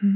I've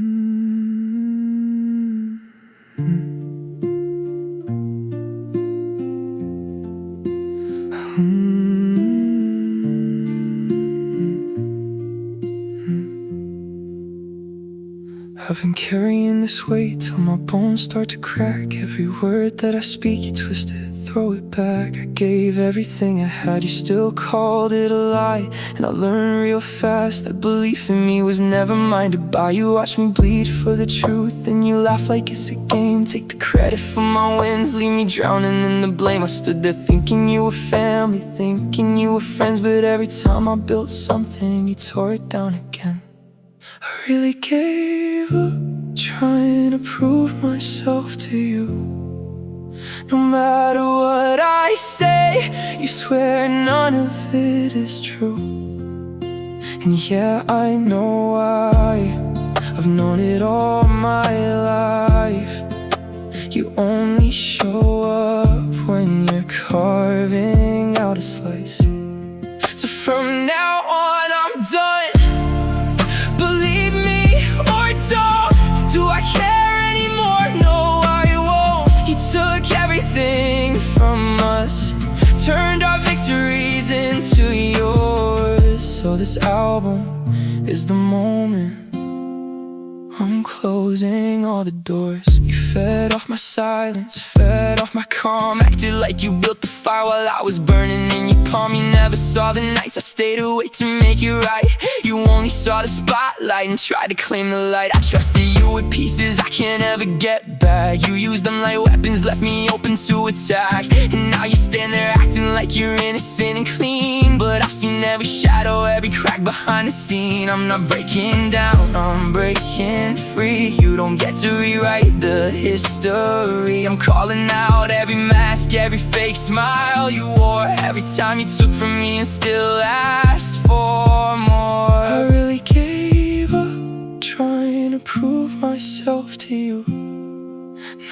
been carrying this weight till my bones start to crack. Every word that I speak, you twist it, throw it back. I gave everything I had, you still called it a lie. And I learned real fast that belief in me was never mine to buy. You watch me bleed for the truth, and you laugh like it's a game. Take the credit for my wins, leave me drowning in the blame. I stood there thinking you were family, thinking you were friends, but every time I built something, you tore it down again. I really gave up trying to prove myself to you. No matter what I say, you swear none of it is true. And yeah, I know why. I've known it all my life. You only show up when you're carving out a slice. So from now on, I'm done. Believe me or don't. Do I care anymore? No, I won't. You took everything from us, turned our victories into yours. So this album is the moment. I'm closing all the doors. You fed off my silence, fed off my calm. Acted like you built the fire while I was burning in your palm. You never saw the nights I stayed awake to make it right. You only saw the spotlight and tried to claim the light. I trusted you with pieces I can't ever get back. You used them like weapons, left me open to attack. And now you stand there acting like you're innocent and clean, but I've seen every shadow, every crack behind the scene. I'm not breaking down, I'm breaking free. You don't get to rewrite the history. I'm calling out every mask, every fake smile you wore, every time you took from me and still asked for more. I really gave up trying to prove myself to you.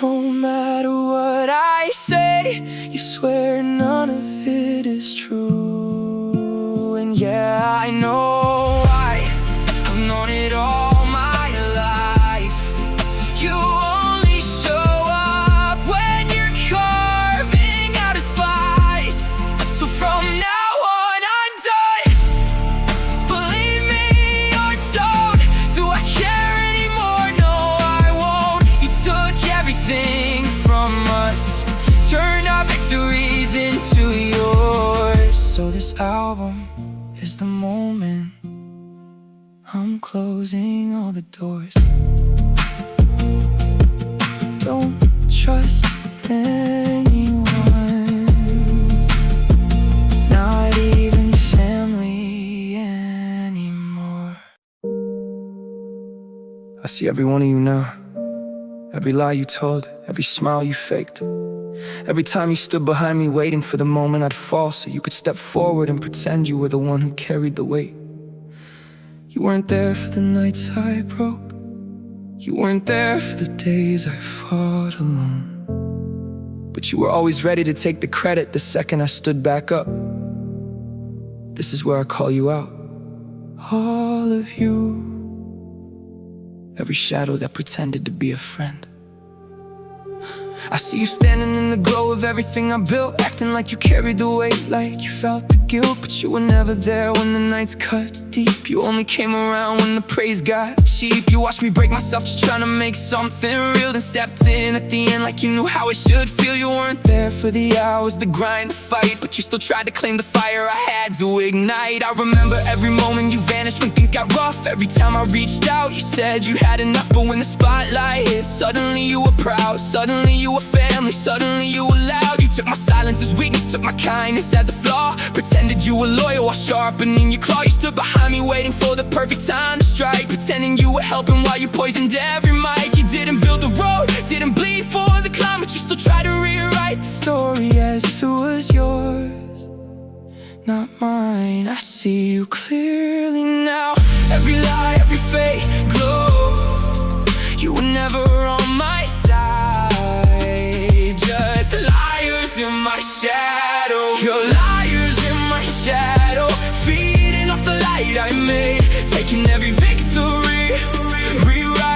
No matter what I say, you swear none of it is true. And yeah, I know why. I've known it all. You only show up when you're carving out a slice. So from now on, I'm done. Believe me or don't. Do I care anymore? No, I won't. You took everything from us, turned our victories into yours. So this album is the moment. I'm closing all the doors. Don't trust anyone, not even family anymore. I see every one of you now. Every lie you told, every smile you faked. Every time you stood behind me waiting for the moment I'd fall so you could step forward and pretend you were the one who carried the weight. You weren't there for the nights I broke. You weren't there for the days I fought alone. But you were always ready to take the credit the second I stood back up. This is where I call you out. All of you. Every shadow that pretended to be a friend. I see you standing in the glow of everything I built, acting like you carried the weight, like you felt the guilt. But you were never there when the nights cut deep. You only came around when the praise got cheap. You watched me break myself just trying to make something real, then stepped in at the end like you knew how it should feel. You weren't there for the hours, the grind, the fight, but you still tried to claim the fire I had to ignite. I remember every moment you vanished when things got rough. Every time I reached out, you said you had enough. But when the spotlight hit, suddenly you were proud. Suddenly you were family, suddenly you were loud. You took my silence as weakness, took my kindness as a flaw. Pretended you were loyal while sharpening your claw. You stood behind me waiting for the perfect time to strike, pretending you were helping while you poisoned every mic. You didn't build the road, didn't bleed for the climb, but you still tried to rewrite the story as if it was yours, not mine. I see you clearly now. Every lie, every fake glow. You were never on my side. Just liars in my shadow. You're liars in my shadow, feeding off the light I made, taking every victory, rewriting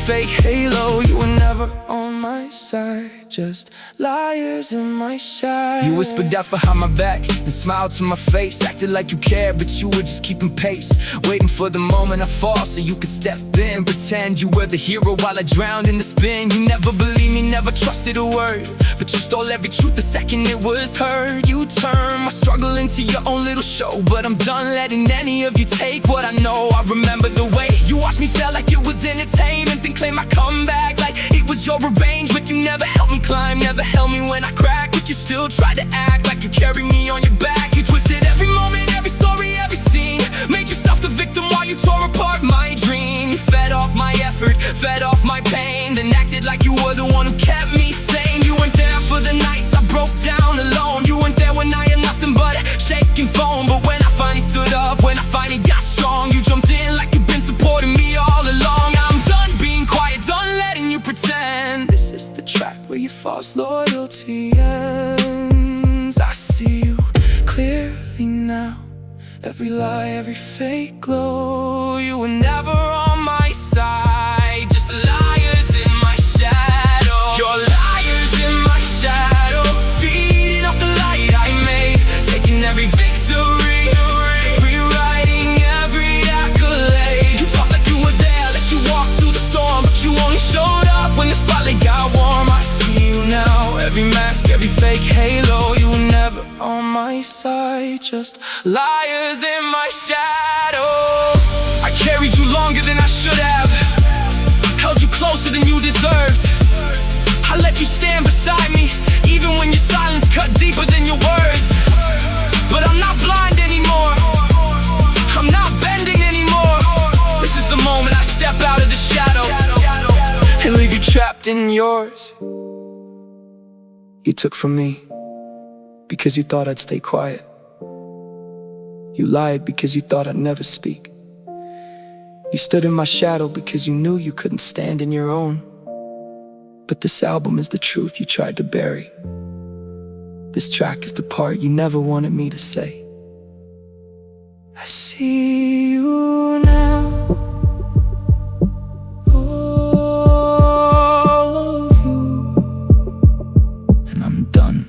fake halo. You were never on my side, just liars in my shadow. You whispered doubts behind my back and smiled to my face, acted like you cared, but you were just keeping pace, waiting for the moment I fall so you could step in, pretend you were the hero while I drowned in the spin. You never believed me, never trusted a word, but you stole every truth the second it was heard. You turned my struggle into your own little show, but I'm done letting any of you take what I know. I remember the way you watched me fail like it was entertainment, then claim my comeback like it was your revenge. But you never helped me climb, never held me when I cracked, but you still tried to act like you carried me on your back. You twisted every moment, every story, every scene, made yourself the victim while you tore apart my dream. You fed off my effort, fed off my pain, then acted like you were the one who kept me sane. You weren't there for the nights I broke down alone. You weren't there when I had nothing but shaking foam. But when I finally stood up, when I finally got strong, you jumped in like you've been supporting me all along. I'm done being quiet, done letting you pretend. This is the track where your false loyalty ends. I see you clearly now, every lie, every fake glow. You were never on my side, just liars in my shadow. You're liars in my shadow, feeding off the light I made, taking every victory, rewriting every accolade. You talk like you were there, like you walked through the storm, but you only showed up when the spotlight got warm. I see you now, every mask, every fake halo. You were never on my side, just liars in my shadow. I carried you longer than I should have, held you closer than you deserved. I let you stand beside me, even when your silence cut deeper than your words. But I'm not blind anymore, I'm not bending anymore. This is the moment I step out of the shadow and leave you trapped in yours. You took from me because you thought I'd stay quiet. You lied because you thought I'd never speak. You stood in my shadow because you knew you couldn't stand in your own. But this album is the truth you tried to bury. This track is the part you never wanted me to say. I see you now, all of you, and I'm done.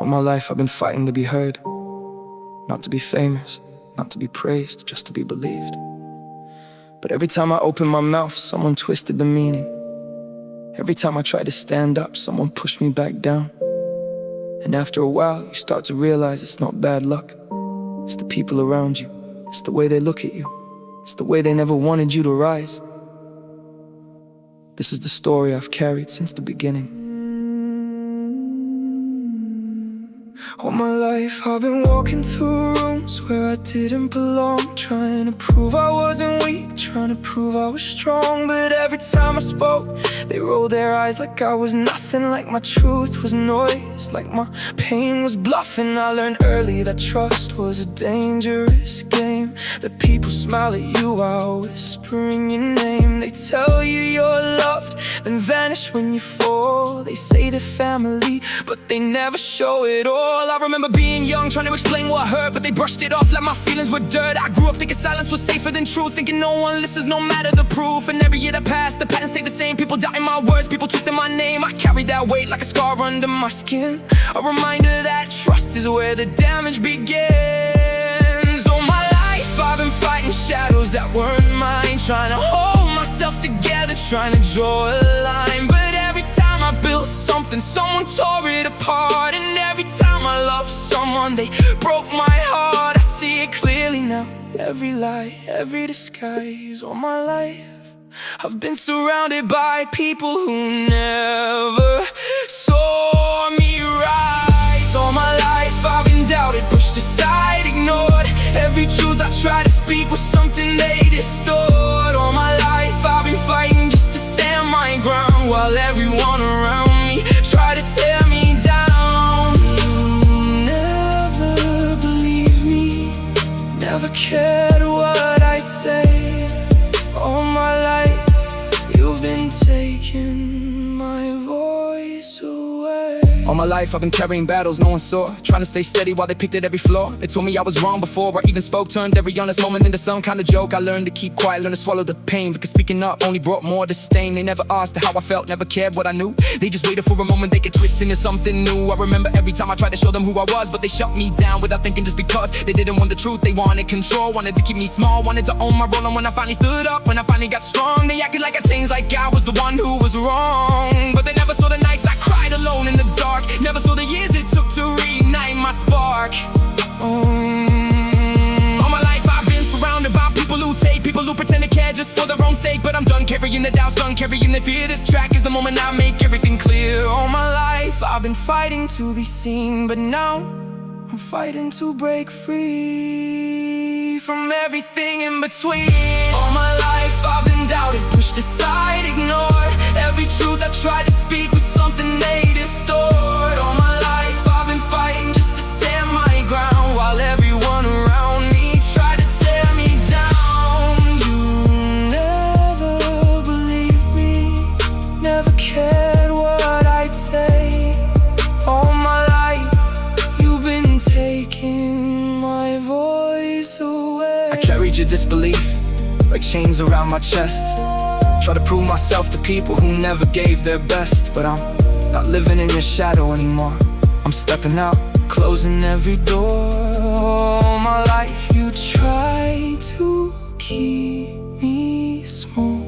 All my life I've been fighting to be heard, not to be famous, not to be praised, just to be believed. But every time I opened my mouth, someone twisted the meaning. Every time I tried to stand up, someone pushed me back down. And after a while, you start to realize it's not bad luck. It's the people around you, it's the way they look at you, it's the way they never wanted you to rise. This is the story I've carried since the beginning. All my life I've been walking through rooms where I didn't belong, trying to prove I wasn't weak, trying to prove I was strong. But every time I spoke, they rolled their eyes like I was nothing, like my truth was noise, like my pain was bluffing. I learned early that trust was a dangerous game, that people smile at you while whispering your name. They tell you you're loved, then vanish when you fall. They say they're family, but they never show it all. I remember being young, trying to explain what hurt, but they brushed it off like my feelings were dirt. I grew up thinking silence was safer than truth, thinking no one listens no matter the proof. And every year that passed, the pattern stayed the same. People doubting my words, people twisting my name. I carried that weight like a scar under my skin, a reminder that trust is where the damage begins. All my life I've been fighting shadows that weren't mine, trying to hold myself together, trying to draw a line. But every time I built something, someone tore it apart. And every time I loved someone, they broke my heart. I see it clearly now, every lie, every disguise. All my life I've been surrounded by people who never saw me rise. All my life I've been doubted, pushed aside, ignored. Every truth I tried to speak was something they distorted. All my life I've been fighting just to stand my ground, while everyone around me tried to tear me down. You never believed me, never cared what I'd say. All my life you've been taking my voice away. All my life I've been carrying battles no one saw, trying to stay steady while they picked at every flaw. They told me I was wrong before I even spoke, turned every honest moment into some kind of joke. I learned to keep quiet, learned to swallow the pain, because speaking up only brought more disdain. They never asked how I felt, never cared what I knew. They just waited for a moment they could twist into something new. I remember every time I tried to show them who I was, but they shut me down without thinking, just because they didn't want the truth. They wanted control, wanted to keep me small, wanted to own my role. And when I finally stood up, when I finally got strong, they acted like I changed, like I was the one who was wrong. But they never saw the nights I cried alone in the dark, never saw the years it took to reignite my spark. All my life I've been surrounded by people who take, people who pretend to care just for their own sake. But I'm done carrying the doubts, done carrying the fear. This track is the moment I make everything clear. All my life I've been fighting to be seen, but now I'm fighting to break free from everything in between. All my life I've been doubted, pushed aside, ignored. Every truth I tried to speak was something they distort. All my life I've been fighting just to stand my ground, while everyone around me tried to tear me down. You never believed me, never cared what I'd say. All my life you've been taking my voice away. I carried your disbelief like chains around my chest, try to prove myself to people who never gave their best. But I'm not living in your shadow anymore. I'm stepping out, closing every door. All my life you try to keep me small,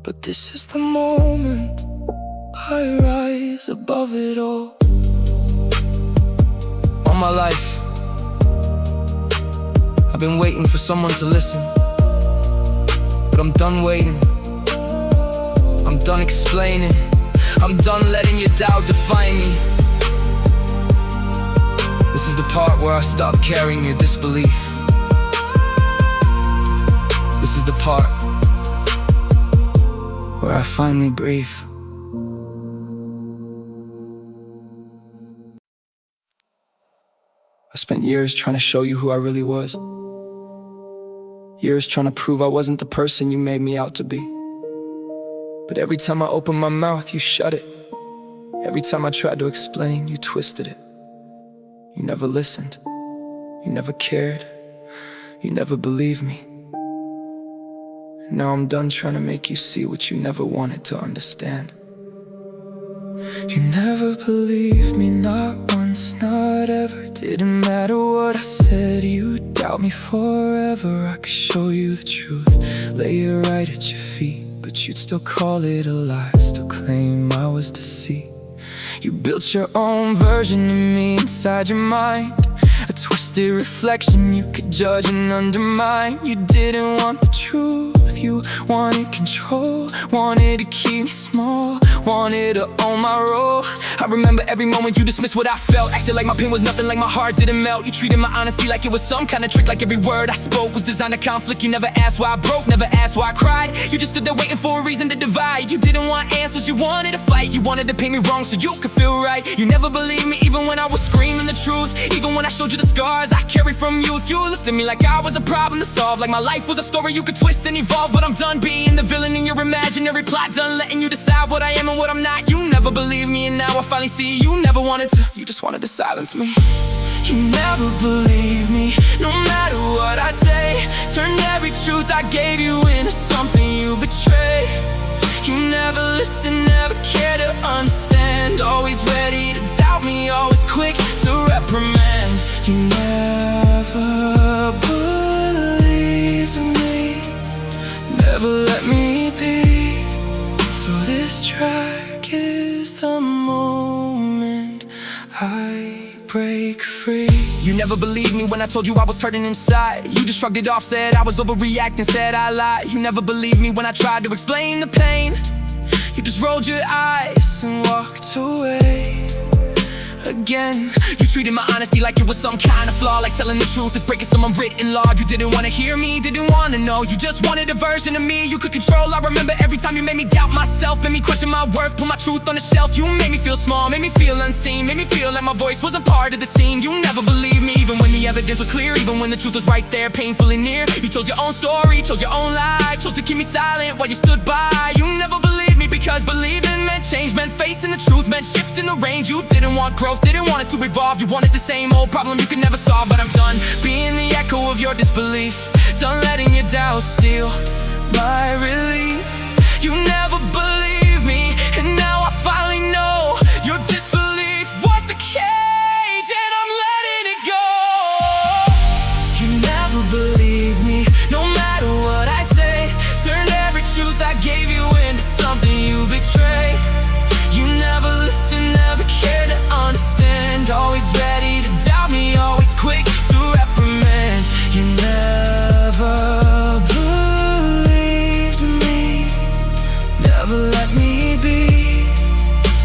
but this is the moment I rise above it all. All my life I've been waiting for someone to listen, but I'm done waiting, I'm done explaining, I'm done letting your doubt define me. This is the part where I stop carrying your disbelief. This is the part where I finally breathe. I spent years trying to show you who I really was. Years trying to prove I wasn't the person you made me out to be. But every time I opened my mouth, you shut it. Every time I tried to explain, you twisted it. You never listened. You never cared. You never believed me. And now I'm done trying to make you see what you never wanted to understand. You never believed me, not once, not ever. Didn't matter what I said, you'd doubt me forever. I could show you the truth, lay it right at your feet, but you'd still call it a lie, still claim I was deceit. You built your own version of me inside your mind, a twisted reflection you could judge and undermine. You didn't want the truth, you wanted control, wanted to keep me small, wanted to own my role. I remember every moment you dismissed what I felt, acted like my pain was nothing, like my heart didn't melt. You treated my honesty like it was some kind of trick, like every word I spoke was designed to conflict. You never asked why I broke, never asked why I cried. You just stood there waiting for a reason to divide. You didn't want answers, you wanted to fight. You wanted to paint me wrong so you could feel right. You never believed me even when I was screaming the truth, even when I showed you the scars I carry from youth. You looked at me like I was a problem to solve, like my life was a story you could twist and evolve. But I'm done being the villain in your imaginary plot, done letting you decide what I am and what I'm not. You never believed me and now I finally see you never wanted to, you just wanted to silence me. You never believed me, no matter what I say. Turned every truth I gave you into something you betrayed. You never listened, never cared to understand. Always ready to doubt me, always quick to reprimand. You never believed in me, never let me be. So this track is the moment I break free. You never believed me when I told you I was hurting inside. You just shrugged it off, said I was overreacting, said I lied. You never believed me when I tried to explain the pain. You just rolled your eyes and walked away again. You treated my honesty like it was some kind of flaw, like telling the truth is breaking some unwritten law. You didn't want to hear me, didn't want to know. You just wanted a version of me you could control. I remember every time you made me doubt myself, made me question my worth, put my truth on the shelf. You made me feel small, made me feel unseen, made me feel like my voice wasn't part of the scene. You never believed me even when the evidence was clear, even when the truth was right there, painfully near. You chose your own story, chose your own lie, chose to keep me silent while you stood by. You never believed me because believing meant meant change, meant facing the truth, meant shifting the range. You didn't want growth, didn't want it to evolve. You wanted the same old problem you could never solve. But I'm done being the echo of your disbelief, done letting your doubts steal my relief. You never believed me, and now I finally know your disbelief was the cage, and I'm letting it go. You never believed me, no matter what I say. Turned every truth I gave you into something you betray. You never listened, never cared to understand. Always ready to doubt me, always quick to reprimand. You never believed me, never let me be.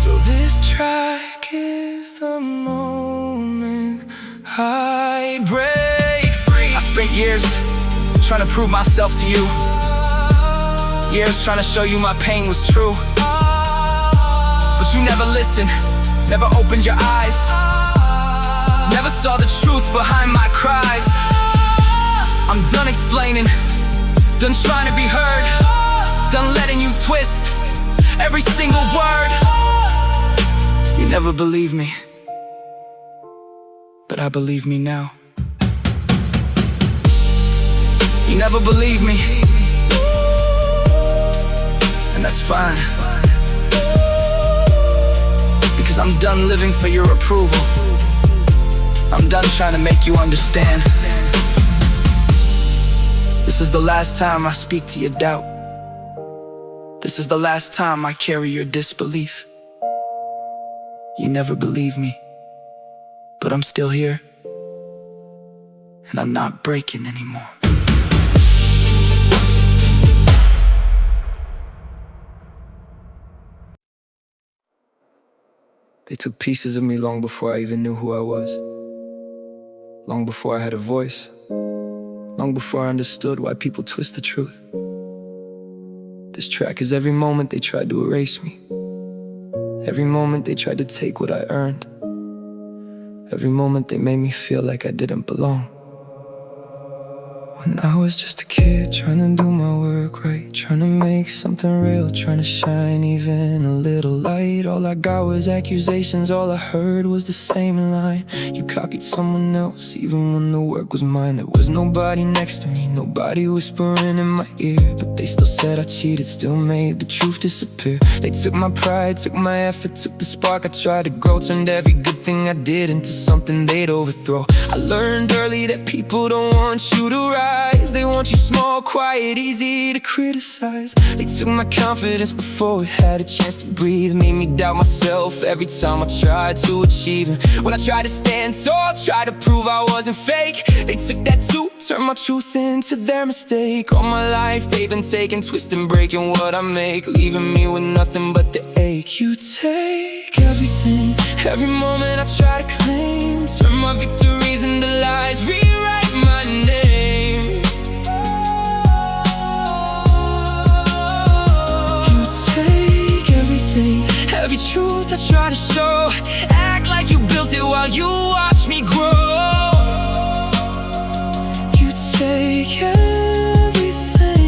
So this track is the moment I break free. I spent years trying to prove myself to you, years trying to show you my pain was true. But you never listened, never opened your eyes, never saw the truth behind my cries. I'm done explaining, done trying to be heard, done letting you twist every single word. You never believed me, but I believe me now. You never believed me, and that's fine, because I'm done living for your approval. I'm done trying to make you understand. This is the last time I speak to your doubt. This is the last time I carry your disbelief. You never believe me, but I'm still here, and I'm not breaking anymore. They took pieces of me long before I even knew who I was, long before I had a voice, long before I understood why people twist the truth. This track is every moment they tried to erase me, every moment they tried to take what I earned, every moment they made me feel like I didn't belong. When I was just a kid, trying to do my work right, trying to make something real, trying to shine even a little light. All I got was accusations, all I heard was the same line. You copied someone else, even when the work was mine. There was nobody next to me, nobody whispering in my ear, but they still said I cheated, still made the truth disappear. They took my pride, took my effort, took the spark I tried to grow, turned every good thing I did into something they'd overthrow. I learned early that people don't want you to rise, they want you small, quiet, easy to criticize. They took my confidence before it had a chance to breathe, made me doubt myself every time I tried to achieve it. When I tried to stand tall, tried to prove I wasn't fake, they took that too, turned my truth into their mistake. All my life they've been taking, twisting, breaking what I make, leaving me with nothing but the ache. You take everything, every moment I try to claim, turn my victories into lies, rewrite my name. Every truth I try to show, act like you built it while you watch me grow. You take everything,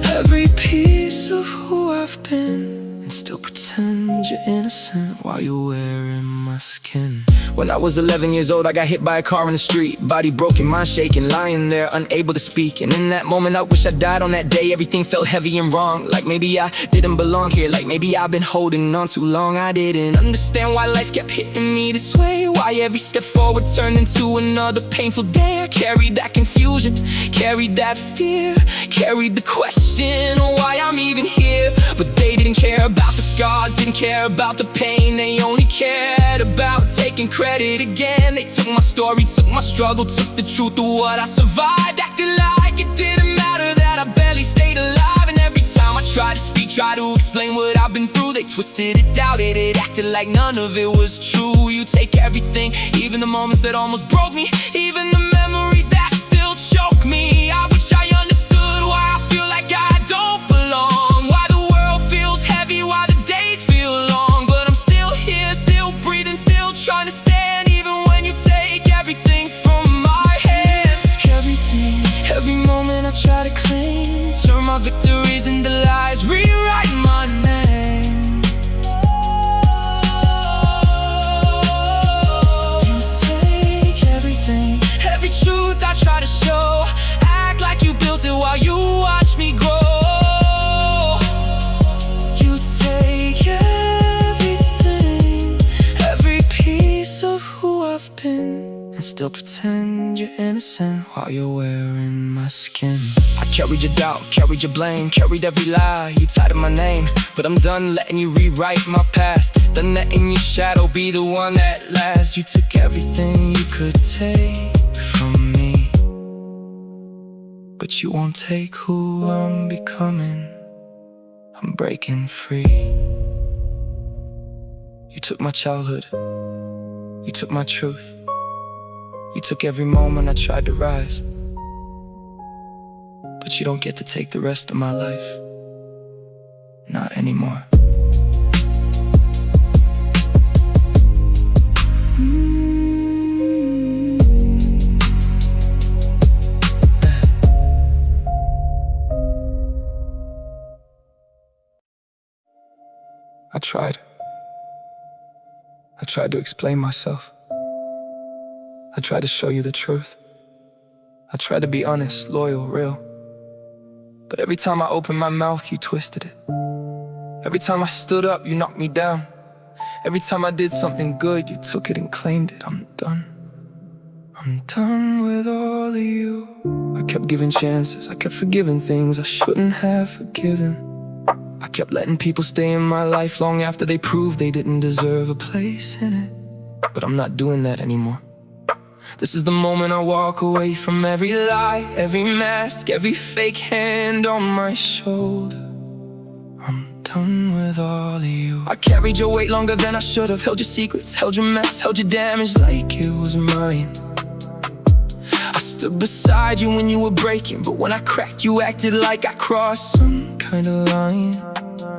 every piece of who I've been, and still pretend you're innocent while you're wearing my skin. When I was 11 years old, I got hit by a car in the street, body broken, mind shaking, lying there, unable to speak. And in that moment I wish I died on that day. Everything felt heavy and wrong, like maybe I didn't belong here, like maybe I've been holding on too long. I didn't understand why life kept hitting me this way, why every step forward turned into another painful day. I carried that confusion, carried that fear, carried the question of why I'm even here. But they didn't care about the scars, didn't care about the pain, they only cared about taking credit again. They took my story, took my struggle, took the truth of what I survived, acted like it didn't matter that I barely stayed alive. And every time I tried to speak, tried to explain what I've been through, they twisted it, doubted it, acted like none of it was true. You take everything, even the moments that almost broke me, even the memories that still choke me. I wish I understood why I feel like I don't belong, why the world feels heavy, why the days feel long. But I'm still here, still breathing, still trying to stand, even when you take everything from my hands. Everything, every moment I try to claim, turn my victories into lies, rewrite my name. still pretend you're innocent while you're wearing my skin. I carried your doubt, carried your blame, carried every lie you tied to my name. But I'm done letting you rewrite my past, done letting your shadow be the one that lasts. You took everything you could take from me, but you won't take who I'm becoming. I'm breaking free. You took my childhood, you took my truth, you took every moment I tried to rise, but you don't get to take the rest of my life. Not anymore. I tried to explain myself. I tried to show you the truth. I tried to be honest, loyal, real. But every time I opened my mouth, you twisted it. Every time I stood up, you knocked me down. Every time I did something good, you took it and claimed it. I'm done. I'm done with all of you. I kept giving chances, I kept forgiving things I shouldn't have forgiven. I kept letting people stay in my life long after they proved they didn't deserve a place in it. But I'm not doing that anymore. This is the moment I walk away from every lie, every mask, every fake hand on my shoulder. I'm done with all of you. I carried your weight longer than I should have, held your secrets, held your mess, held your damage like it was mine. I stood beside you when you were breaking, but when I cracked, you acted like I crossed some kind of line.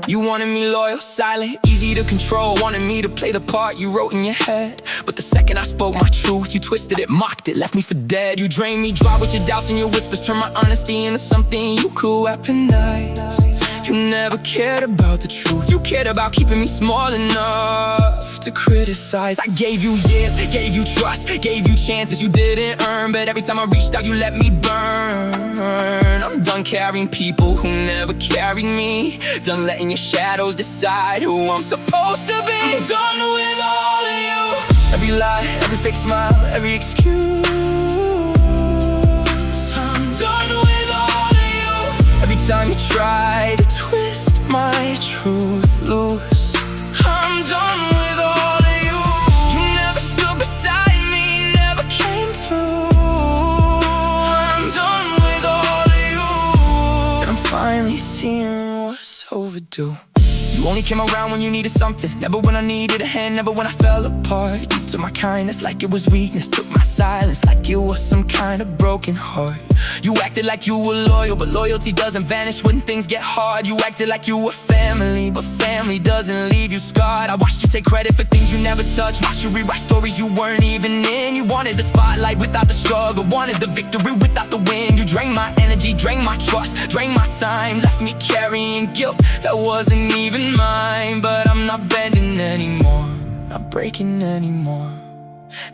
You wanted me loyal, silent, easy to control, wanted me to play the part you wrote in your head. But the second I spoke my truth, you twisted it, mocked it, left me for dead. You drained me dry with your doubts and your whispers, turned my honesty into something you could weaponize. You never cared about the truth, you cared about keeping me small enough to criticize. I gave you years, gave you trust, gave you chances you didn't earn, but every time I reached out you let me burn. I'm done carrying people who never carried me, done letting your shadows decide who I'm supposed to be. I'm done with all of you. Every lie, every fake smile, every excuse. I'm done with all of you. Every time you try to twist my truth loose, I'm done with all of you. You never stood beside me, never came through. I'm done with all of you. And I'm finally seeing what's overdue. You only came around when you needed something, never when I needed a hand, never when I fell apart. You took my kindness like it was weakness, took my silence like it was some kind of broken heart. You acted like you were loyal, but loyalty doesn't vanish when things get hard. You acted like you were family, but family doesn't leave you scarred. I watched you take credit for things you never touched, watched you rewrite stories you weren't even in. You wanted the spotlight without the struggle, wanted the victory without the win. You drained my energy, drained my trust, drained my time, left me carrying guilt that wasn't even mine. But I'm not bending anymore, not breaking anymore.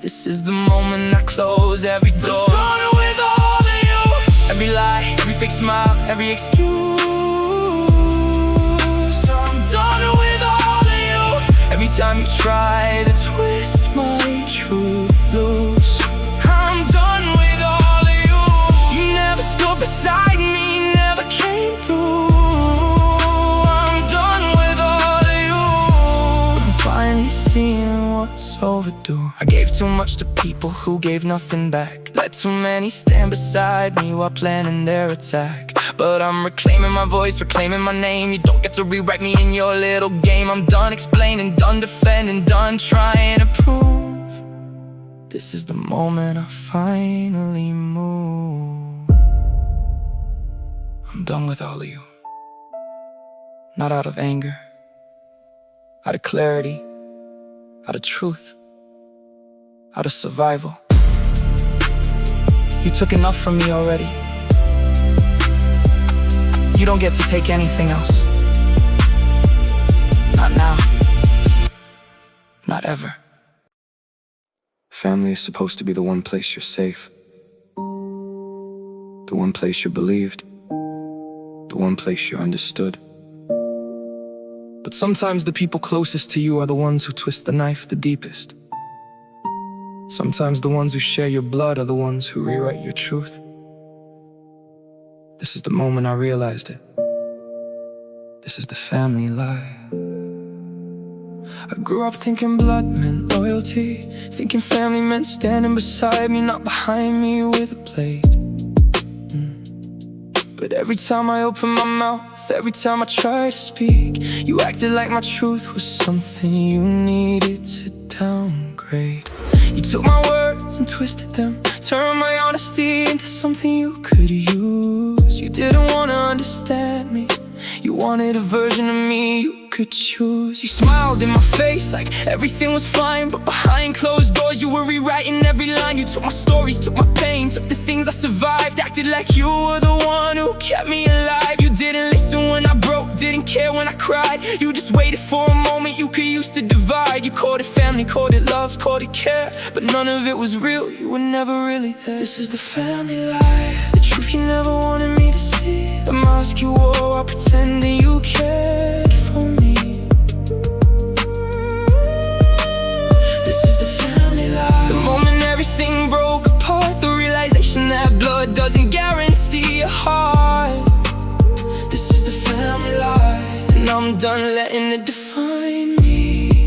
This is the moment I close every door. I'm done with all of you. Every lie, every fake smile, every excuse. I'm done with all of you. Every time you try to twist my truth loose, I'm done with all of you. You never stood beside me, never came through. I'm done with all of you. I'm finally seeing what's overdue. I gave too much to people who gave nothing back, let too many stand beside me while planning their attack. But I'm reclaiming my voice, reclaiming my name. You don't get to rewrite me in your little game. I'm done explaining, done defending, done trying to prove. This is the moment I finally move. I'm done with all of you. Not out of anger, out of clarity, out of truth, out of survival. You took enough from me already. You don't get to take anything else. Not now. Not ever. Family is supposed to be the one place you're safe, the one place you're believed, the one place you're understood. But sometimes the people closest to you are the ones who twist the knife the deepest. Sometimes the ones who share your blood are the ones who rewrite your truth. This is the moment I realized it. This is the family lie. I grew up thinking blood meant loyalty, thinking family meant standing beside me, not behind me with a blade. But every time I open my mouth, every time I try to speak, you acted like my truth was something you needed to downgrade. You took my words and twisted them, turned my honesty into something you could use. You didn't want to understand me, you wanted a version of me you could choose. You smiled in my face like everything was fine, but behind closed doors you were rewriting every line. You took my stories, took my pain, took the things I survived, acted like you were the one who kept me alive. You didn't listen when I broke, didn't care when I cried. You just waited for a moment you could use to divide. You called it family, called it love, called it care, but none of it was real, you were never really there. This is the family lie, the truth you never wanted me to see, the mask you wore while pretending you cared for me. This is the family lie, the moment everything broke apart, the realization that blood doesn't guarantee a heart. This is the family lie, and I'm done letting it define me.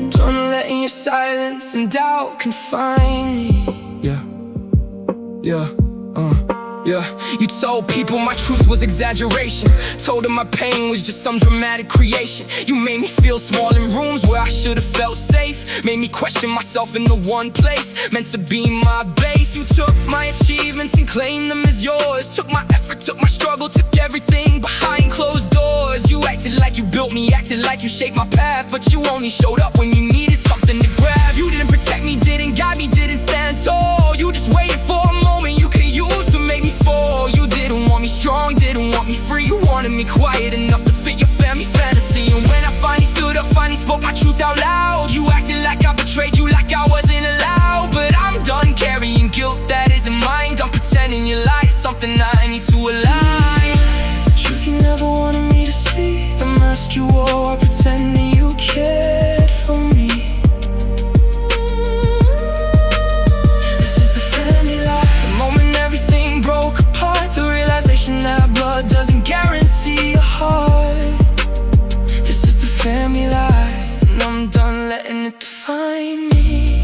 Done letting your silence and doubt confine me. Yeah. You told people my truth was exaggeration, told them my pain was just some dramatic creation. You made me feel small in rooms where I should have felt safe, made me question myself in the one place meant to be my base. You took my achievements and claimed them as yours, took my effort, took my struggle, took everything behind closed doors. You acted like you built me, acted like you shaped my path, but you only showed up when you needed something to grab. You didn't protect me, didn't guide me, didn't stand tall. You just waited for a moment you could use to make me fall. You didn't want me strong, didn't want me free. You wanted me quiet enough to fit your family fantasy. And when I finally stood up, finally spoke my truth out loud, you acted like I betrayed you, like I wasn't allowed. But I'm done carrying guilt that isn't mine, done pretending your lie is something I need to align. The truth you never wanted me to see, the mask you wore while pretending you cared for me. This is the family lie, the moment everything broke apart, the realization that blood doesn't guarantee a heart. This is the family lie, and I'm done letting it define me.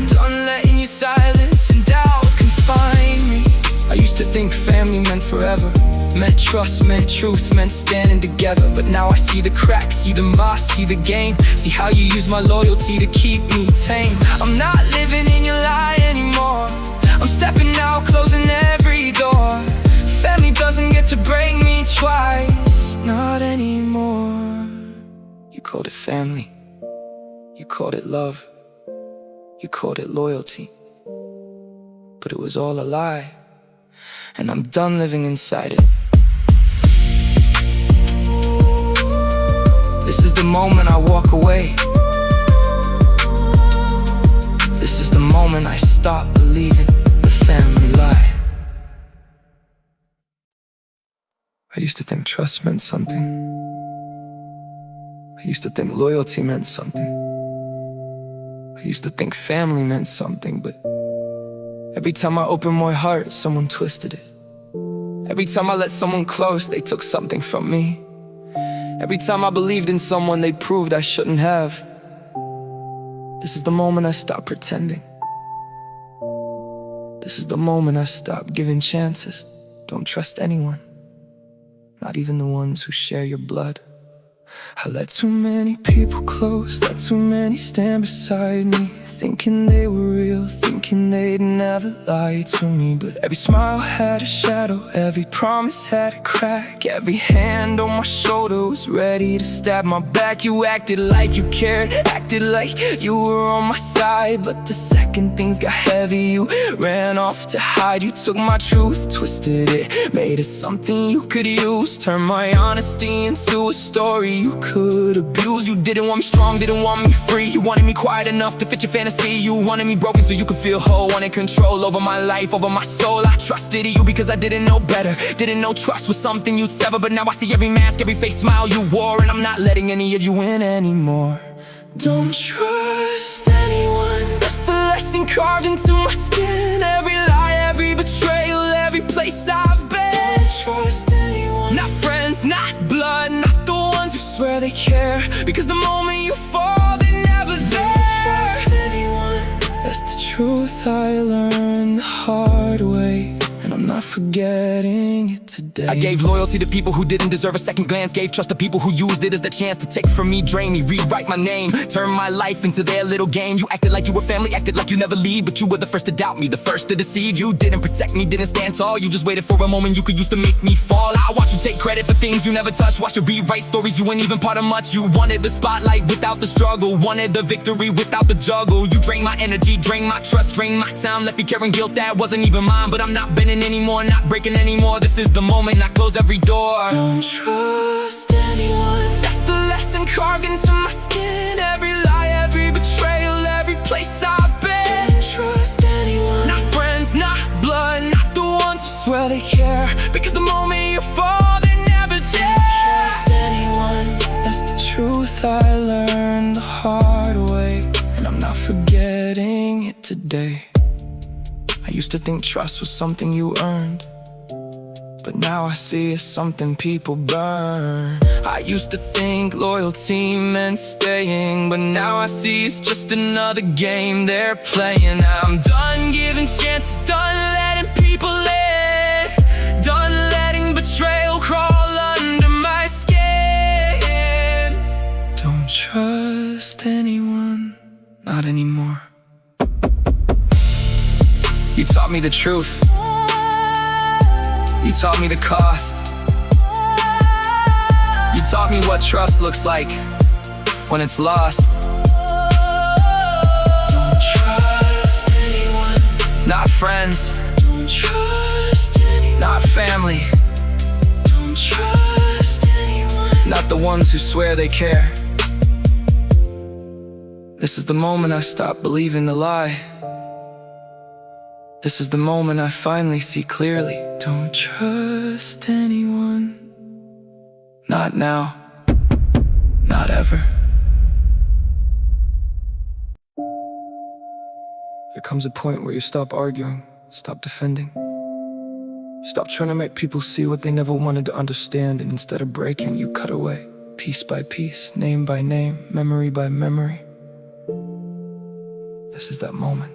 Done letting your silence and doubt confine me. I used to think family meant forever, meant trust, meant truth, meant standing together. But now I see the cracks, see the mask, see the game, see how you use my loyalty to keep me tame. I'm not living in your lie anymore, I'm stepping out, closing every door. Family doesn't get to break me twice, not anymore. You called it family, you called it love, you called it loyalty, but it was all a lie, and I'm done living inside it. This is the moment I walk away. This is the moment I stop believing the family lie. I used to think trust meant something. I used to think loyalty meant something. I used to think family meant something, but every time I opened my heart, someone twisted it. Every time I let someone close, they took something from me. Every time I believed in someone, they proved I shouldn't have. This is the moment I stopped pretending. This is the moment I stopped giving chances. Don't trust anyone, not even the ones who share your blood. I let too many people close, let too many stand beside me, thinking they were real, thinking they'd never lie to me. But every smile had a shadow, every promise had a crack, every hand on my shoulder was ready to stab my back. You acted like you cared, acted like you were on my side, but the second things got heavy, you ran off to hide. You took my truth, twisted it, made it something you could use, turned my honesty into a story you could abuse. You didn't want me strong, didn't want me free. You wanted me quiet enough to fit your fantasy. You wanted me broken so you could feel whole, wanted control over my life, over my soul. I trusted you because I didn't know better, didn't know trust was something you'd sever. But now I see every mask, every fake smile you wore, and I'm not letting any of you in anymore. Don't trust anyone. That's the lesson carved into my skin. Every lie, every betrayal, every place I've been. Don't trust anyone. Not friends, not blood, not the ones who swear they care, because the moment you fall, they're never there. Don't trust anyone. That's the truth I learned the hard way, and I'm not forgetting it today. I gave loyalty to people who didn't deserve a second glance. Gave trust to people who used it as the chance to take from me, drain me, rewrite my name, turn my life into their little game. You acted like you were family, acted like you never leave, but you were the first to doubt me, the first to deceive. You didn't protect me, didn't stand tall. You just waited for a moment you could use to make me fall. I watched you take credit for things you never touched. Watched you rewrite stories you weren't even part of much. You wanted the spotlight without the struggle, wanted the victory without the juggle. You drained my energy, drained my trust, drained my time, left me carrying guilt that wasn't even mine. But I'm not bending anymore, not breaking anymore. This is the moment I close every door. Don't trust anyone. That's the lesson carved into my skin. Every lie, every betrayal, every place I've been. Don't trust anyone. Not friends, not blood, not the ones who swear they care, because the moment you fall, they're never there. Don't trust anyone. That's the truth I learned the hard way, and I'm not forgetting it today. I used to think trust was something you earned, but now I see it's something people burn. I used to think loyalty meant staying, but now I see it's just another game they're playing. I'm done giving chances, done letting people in, done letting betrayal crawl under my skin. Don't trust anyone, not anymore. You taught me the truth. You taught me the cost. You taught me what trust looks like when it's lost. Don't trust anyone. Not friends. Don't trust anyone. Not family. Don't trust anyone. Not the ones who swear they care. This is the moment I stop believing the lie. This is the moment I finally see clearly. Don't trust anyone. Not now. Not ever. There comes a point where you stop arguing, stop defending. Stop trying to make people see what they never wanted to understand, and instead of breaking, you cut away, piece by piece, name by name, memory by memory. This is that moment.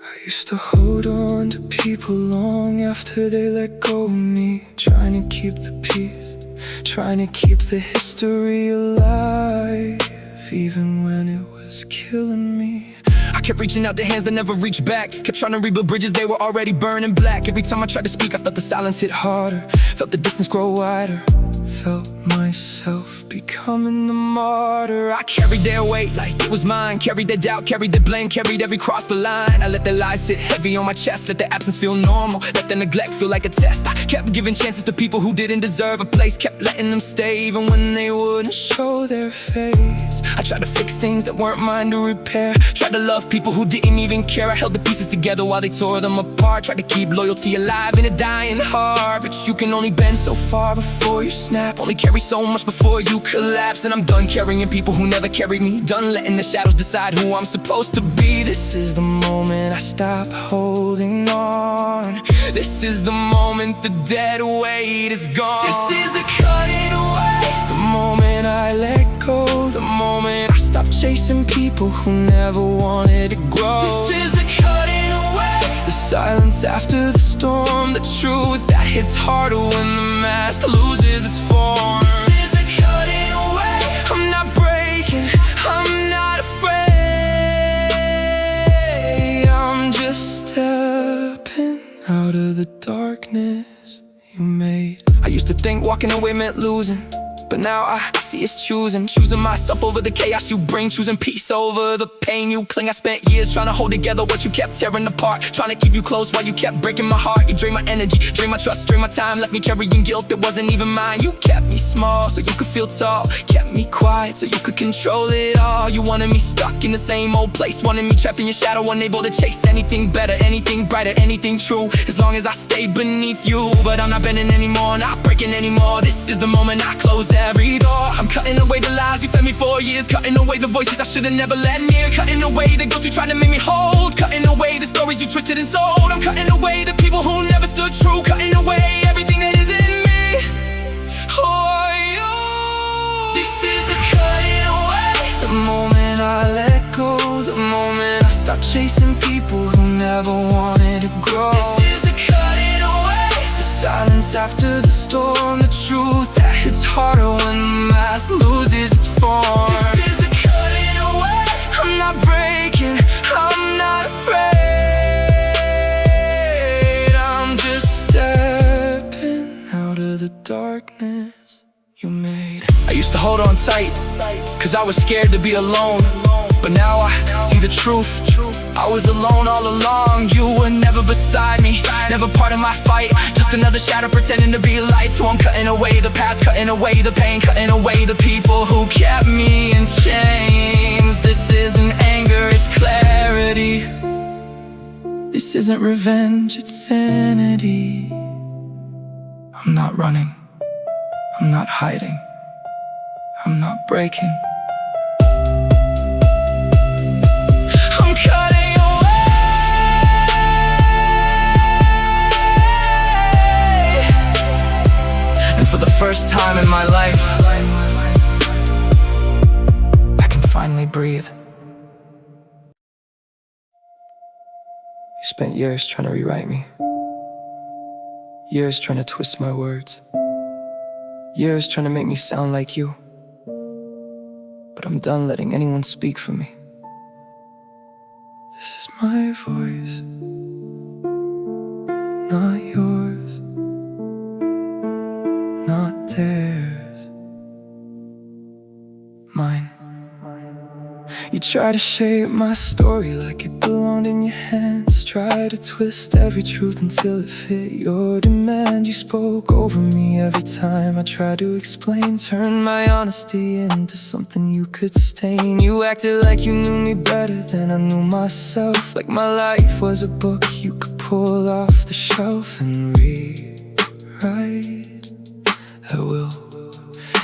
I used to hold on to people long after they let go of me, trying to keep the peace, trying to keep the history alive, even when it was killing me. I kept reaching out to hands that never reached back, kept trying to rebuild bridges, they were already burning black. Every time I tried to speak, I felt the silence hit harder, felt the distance grow wider, felt myself becoming the martyr. I carried their weight like it was mine, carried their doubt, carried their blame, carried every cross the line. I let their lies sit heavy on my chest, let their absence feel normal, let their neglect feel like a test. I kept giving chances to people who didn't deserve a place, kept letting them stay even when they wouldn't show their face. I tried to fix things that weren't mine to repair, tried to love people who didn't even care. I held the pieces together while they tore them apart, tried to keep loyalty alive in a dying heart. But you can only bend so far before you snap, only carry so much before you collapse. And I'm done carrying people who never carried me, done letting the shadows decide who I'm supposed to be. This is the moment I stop holding on. This is the moment the dead weight is gone. This is the cutting away, the moment I let go, the moment I stop chasing people who never wanted to grow. This is the cutting away, the silence after the storm, the truth that hits harder when the mask loses its form. This is the cutting away, I'm not breaking, I'm not afraid, I'm just stepping out of the darkness you made. I used to think walking away meant losing, but now I see it's choosing myself over the chaos you bring, choosing peace over the pain you cling. I spent years trying to hold together what you kept tearing apart, trying to keep you close while you kept breaking my heart. You drained my energy, drained my trust, drained my time, left me carrying guilt that wasn't even mine. You kept me small so you could feel tall, kept me quiet so you could control it all. You wanted me stuck in the same old place, wanted me trapped in your shadow, unable to chase anything better, anything brighter, anything true, as long as I stayed beneath you. But I'm not bending anymore, not breaking anymore. This is the moment I close every door. I'm cutting away the lies you fed me for years, cutting away the voices I should've never let near, cutting away the guilt you tried to make me hold, cutting away the stories you twisted and sold. I'm cutting away the people who never stood true, cutting away everything that isn't me or you. This is the cutting away. The moment I let go, the moment I stop chasing people who never wanted to grow. This is the cutting away. The silence after the storm, the truth that hits harder when the mask loses its form. This is the cutting away. I'm not breaking, I'm not afraid. I'm just stepping out of the darkness you made. I used to hold on tight, cause I was scared to be alone. But now I see the truth, I was alone all along. You were never beside me, never part of my fight, just another shadow pretending to be light. So I'm cutting away the past, cutting away the pain, cutting away the people who kept me in chains. This isn't anger, it's clarity. This isn't revenge, it's sanity. I'm not running, I'm not hiding, I'm not breaking. I'm cutting away. And for the first time in my life, I can finally breathe. You spent years trying to rewrite me, years trying to twist my words, years trying to make me sound like you. But I'm done letting anyone speak for me. This is my voice, not yours, not theirs, mine. You try to shape my story like it belonged in your hands, try to twist every truth until it fit your demands. You spoke over me every time I tried to explain, turned my honesty into something you could stain. You acted like you knew me better than I knew myself, like my life was a book you could pull off the shelf and rewrite at will.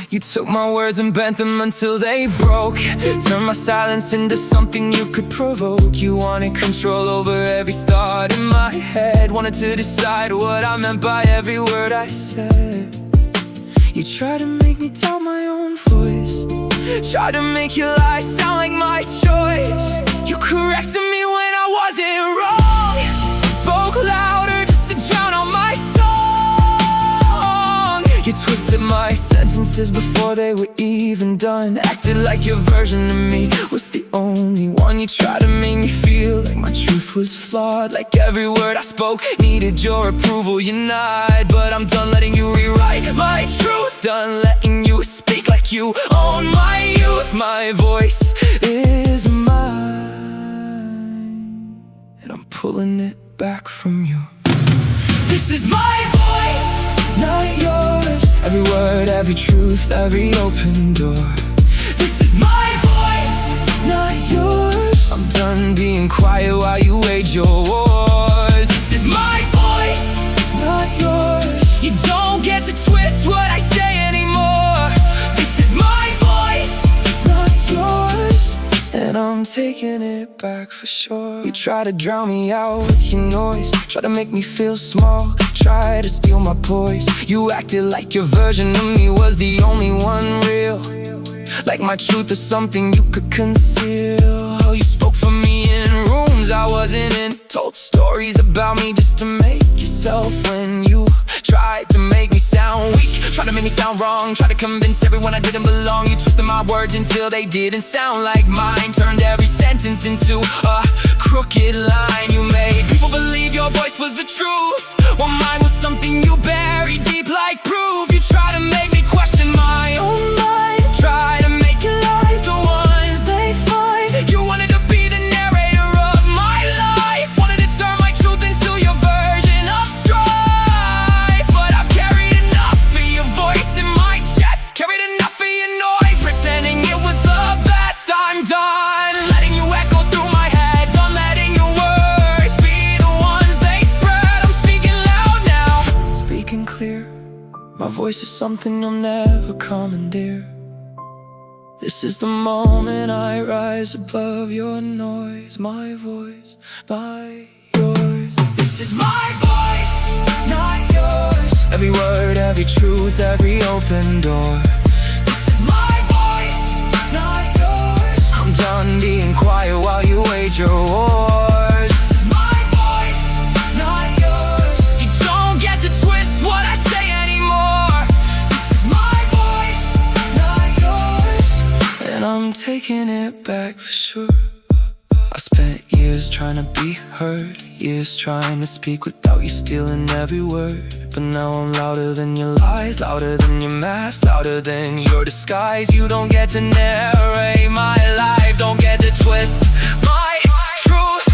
You took my words and bent them until they broke, turned my silence into something you could provoke. You wanted control over every thought in my head, wanted to decide what I meant by every word I said. You tried to make me doubt my own voice, tried to make your lies sound like my choice. You corrected me when I wasn't wrong, spoke louder just to drown out my song. You twisted my sentences before they were even done, acted like your version of me was the only one. You tried to make me feel like my truth was flawed, like every word I spoke needed your approval. You lied, but I'm done letting you rewrite my truth, done letting you speak like you own my youth. My voice is mine, and I'm pulling it back from you. This is my voice, not yours. Every word, every truth, every open door. This is my voice, not yours. I'm done being quiet while you wage your wars. This is my voice, not yours. You don't get to twist what I say anymore. This is my voice, not yours. And I'm taking it back for sure. You try to drown me out with your noise, try to make me feel small, try to steal my poise. You acted like your version of me was the only one real, like my truth is something you could conceal. You spoke for me in rooms I wasn't in, told stories about me just to make yourself when you tried to make me sound weak, tried to make me sound wrong, tried to convince everyone I didn't belong. You twisted my words until they didn't sound like mine, turned every sentence into a crooked line. You made people believe your voice was the truth, while mine was something you buried deep like proof. You tried to make me question my own mind, try to make your lies the ones they find. You wanted to be the narrator of my life, wanted to turn my truth into your version of strife. But I've carried enough of your voice in my chest, carried enough of your noise, pretending it was the best. I'm done letting you echo through my head, done letting your words be the ones they spread. I'm speaking loud now, speaking clear. My voice voice is something you'll never commandeer. This is the moment I rise above your noise. My voice, by yours. This is my voice, not yours. Every word, every truth, every open door. This is my voice, not yours. I'm done being quiet while you wage your wars. This is my voice, not yours. You don't get to twist what I say anymore. This is my voice, not yours. And I'm taking it back for sure. I spent years trying to be heard, years trying to speak without you stealing every word. But now I'm louder than your lies, louder than your mask, louder than your disguise. You don't get to narrate my life, don't get to twist my truth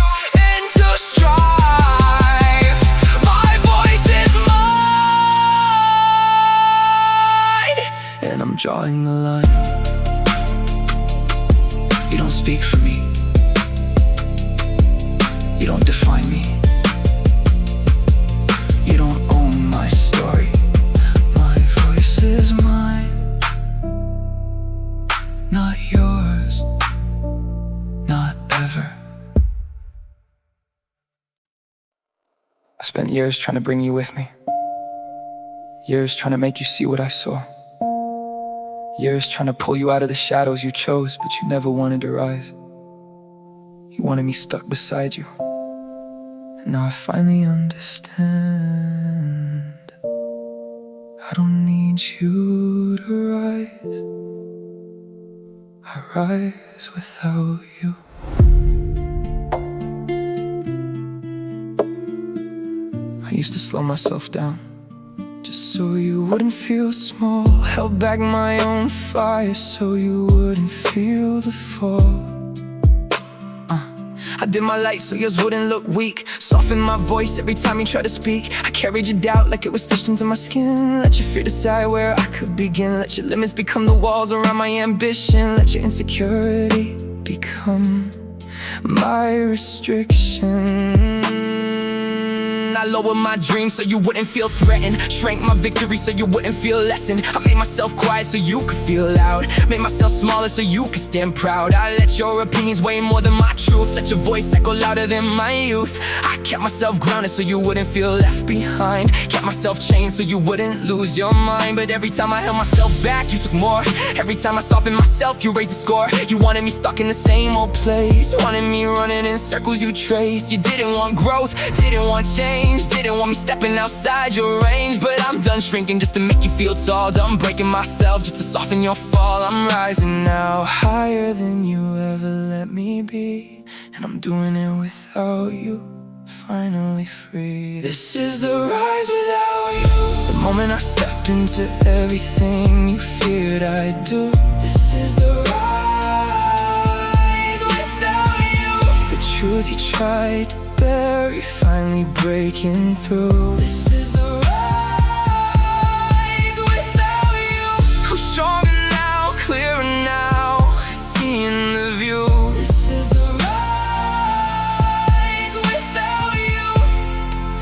into strife. My voice is mine, and I'm drawing the line. You don't speak for me. You don't define me. You don't own my story. My voice is mine, not yours, not ever. I spent years trying to bring you with me. Years trying to make you see what I saw. Years trying to pull you out of the shadows you chose, but you never wanted to rise. You wanted me stuck beside you. And now I finally understand. I don't need you to rise. I rise without you. I used to slow myself down, just so you wouldn't feel small. Held back my own fire so you wouldn't feel the fall. I dim my light so yours wouldn't look weak. Soften my voice every time you try to speak. I carried your doubt like it was stitched into my skin. Let your fear decide where I could begin. Let your limits become the walls around my ambition. Let your insecurity become my restriction. I lowered my dreams so you wouldn't feel threatened. Shrank my victory so you wouldn't feel lessened. I made myself quiet so you could feel loud. Made myself smaller so you could stand proud. I let your opinions weigh more than my truth. Let your voice echo louder than my youth. I kept myself grounded so you wouldn't feel left behind. Kept myself chained so you wouldn't lose your mind. But every time I held myself back, you took more. Every time I softened myself, you raised the score. You wanted me stuck in the same old place. Wanted me running in circles you trace. You didn't want growth, didn't want change. Didn't want me stepping outside your range. But I'm done shrinking just to make you feel tall. Done breaking myself just to soften your fall. I'm rising now, higher than you ever let me be. And I'm doing it without you, finally free. This is the rise without you. The moment I step into everything you feared I'd do. This is the rise without you. The truth you tried to bury finally breaking through. This is the rise without you. I'm stronger now, clearer now, seeing the view. This is the rise without you.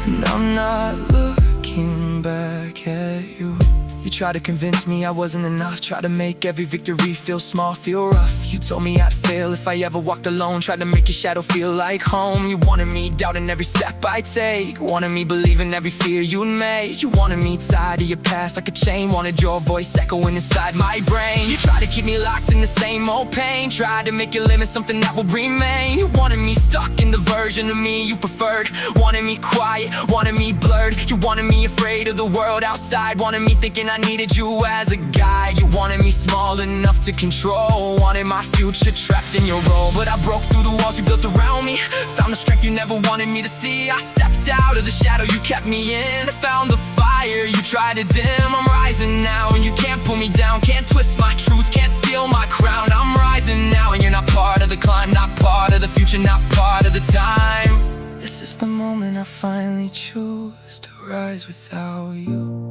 And I'm not looking back at you. You tried to convince me I wasn't enough. Tried to make every victory feel small, feel rough. You told me I'd fail if I ever walked alone. Tried to make your shadow feel like home. You wanted me doubting every step I take. Wanted me believing every fear you'd make. You wanted me tied to your past like a chain. Wanted your voice echoing inside my brain. You tried to keep me locked in the same old pain. Tried to make your limits something that would remain. You wanted me stuck in the version of me you preferred. Wanted me quiet, wanted me blurred. You wanted me afraid of the world outside. Wanted me thinking I needed you as a guide. You wanted me small enough to control. Wanted my future trapped in your role. But I broke through the walls you built around me. Found the strength you never wanted me to see. I stepped out of the shadow you kept me in. Found the fire you tried to dim. I'm rising now and you can't pull me down. Can't twist my truth, can't steal my crown. I'm rising now and you're not part of the climb. Not part of the future, not part of the time. This is the moment I finally choose to rise without you.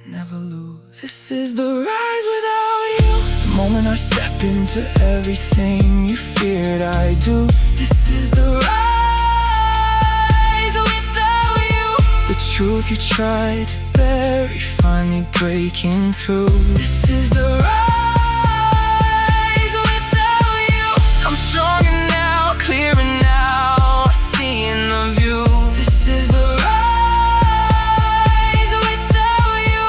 Never lose. This is the rise without you. The moment I step into everything you feared I do. This is the rise without you. The truth you tried to bury, finally breaking through. This is the rise without you. I'm stronger now, clearer now, seeing the view. This is the rise without you,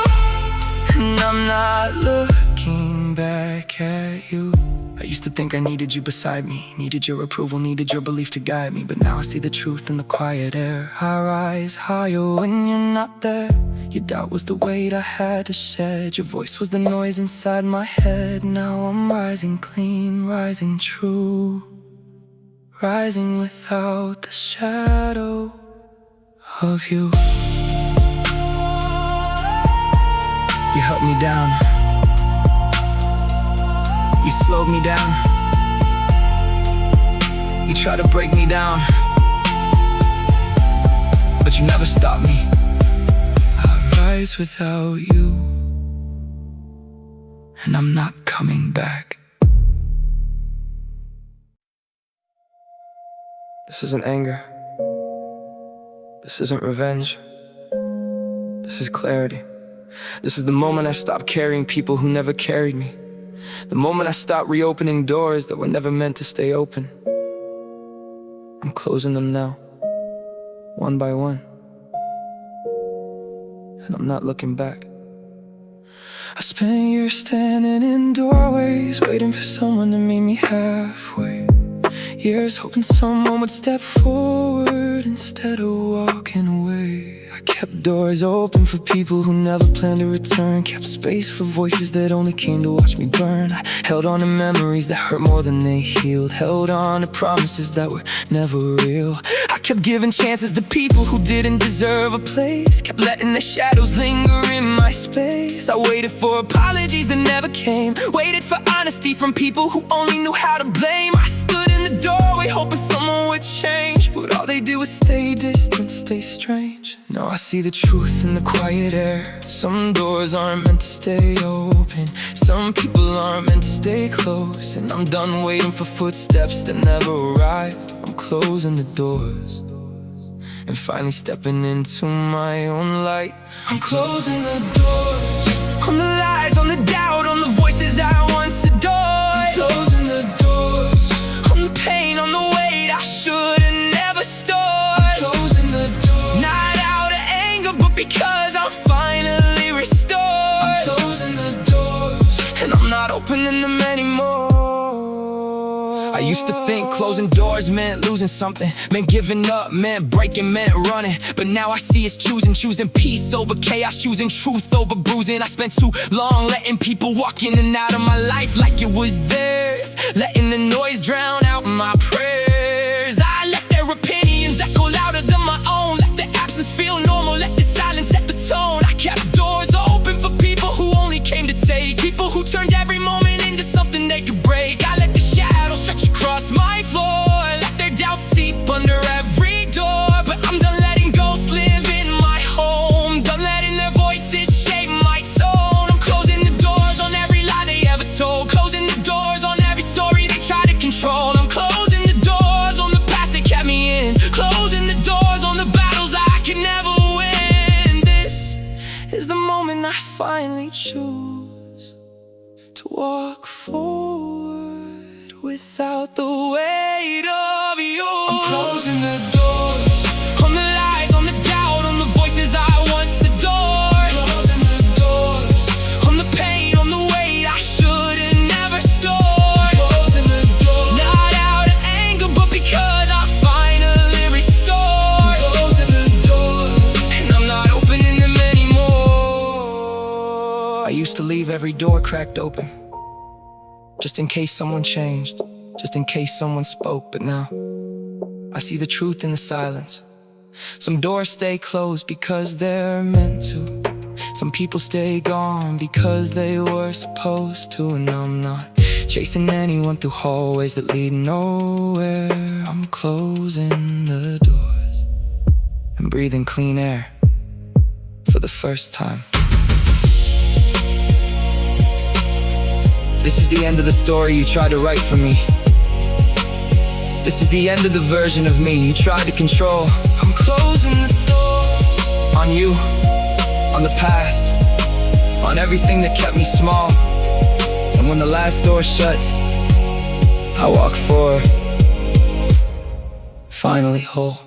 and I'm not looking back at you. I used to think I needed you beside me, needed your approval, needed your belief to guide me. But now I see the truth in the quiet air. I rise higher when you're not there. Your doubt was the weight I had to shed. Your voice was the noise inside my head. Now I'm rising clean, rising true, rising without the shadow of you. You held me down, you slowed me down, you tried to break me down, but you never stopped me. I rise without you, and I'm not coming back. This isn't anger, this isn't revenge, this is clarity. This is the moment I stopped carrying people who never carried me. The moment I stopped reopening doors that were never meant to stay open. I'm closing them now, one by one, and I'm not looking back. I spent years standing in doorways, waiting for someone to meet me halfway. Years hoping someone would step forward instead of walking away. I kept doors open for people who never planned to return, kept space for voices that only came to watch me burn. I held on to memories that hurt more than they healed, held on to promises that were never real. I kept giving chances to people who didn't deserve a place, kept letting the shadows linger in my space. I waited for apologies that never came, waited for honesty from people who only knew how to blame. I stood in the doorway hoping someone would change, but all they did was stay distant, stay strange. Now I see the truth in the quiet air. Some doors aren't meant to stay open, some people aren't meant to stay close. And I'm done waiting for footsteps that never arrive. I'm closing the doors and finally stepping into my own light. I'm closing the doors on the lies, on the doubt, on the voices I once adored. I'm closing the doors on the pain, on the weight I should have never stored. I'm closing the doors, not out of anger, but because I'm finally restored. I'm closing the doors, and I'm not opening them anymore. I used to think closing doors meant losing something, meant giving up, meant breaking, meant running. But now I see it's choosing peace over chaos, choosing truth over bruising. I spent too long letting people walk in and out of my life like it was theirs, letting the noise drown out my prayers. I let their opinions echo louder than my own, let the absence feel normal, let the silence set the tone. I kept doors open for people who only came to take, people who turned every moment into something they could break. I let the shadows stretch across my floor, let their doubts seep under every door. But I'm done letting ghosts live in my home, done letting their voices shape my tone. I'm closing the doors on every lie they ever told, closing the doors on every story they tried to control. I'm closing the doors on the past that kept me in, closing the doors on the battles I could never win. This is the moment I finally choose to walk forward without the weight of you. I'm closing the doors on the lies, on the doubt, on the voices I once adored. Closing the doors on the pain, on the weight I should have never stored. Closing the doors, not out of anger, but because I'm finally restored. Closing the doors, and I'm not opening them anymore. I used to leave every door cracked open, just in case someone changed, just in case someone spoke. But now I see the truth in the silence. Some doors stay closed because they're meant to. Some people stay gone because they were supposed to. And I'm not chasing anyone through hallways that lead nowhere. I'm closing the doors and breathing clean air for the first time. This is the end of the story you tried to write for me. This is the end of the version of me you tried to control. I'm closing the door on you, on the past, on everything that kept me small. And when the last door shuts, I walk forward, finally whole.